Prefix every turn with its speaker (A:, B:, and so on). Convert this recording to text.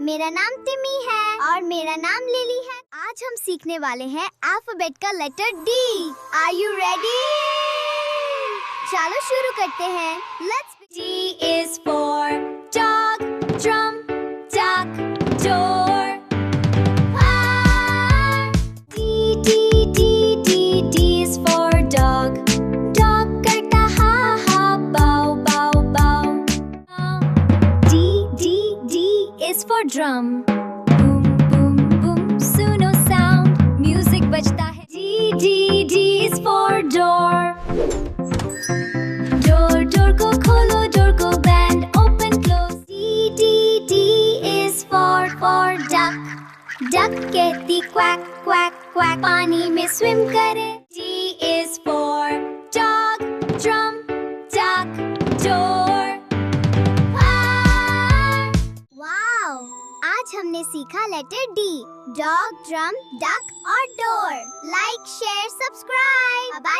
A: मेरा नाम टिमी है और मेरा नाम लिली है। आज हम सीखने वाले हैं अल्फाबेट का letter D। Are you ready? चलो शुरू करते हैं। Let's D is for dog, drum, duck, door. D is for dog. Dog करता हा हा bow bow bow. D is for drum. Boom boom boom सुनो sound. Music बजता है. D is for door. Door को खोलो, door को bend, open close. D is for duck. Duck कहती quack quack quack. पानी में swim करे. D is for dog, drum, duck, door. Wow! आज हमने सीखा letter D। Dog, drum, duck और door. Like, share, subscribe. Bye.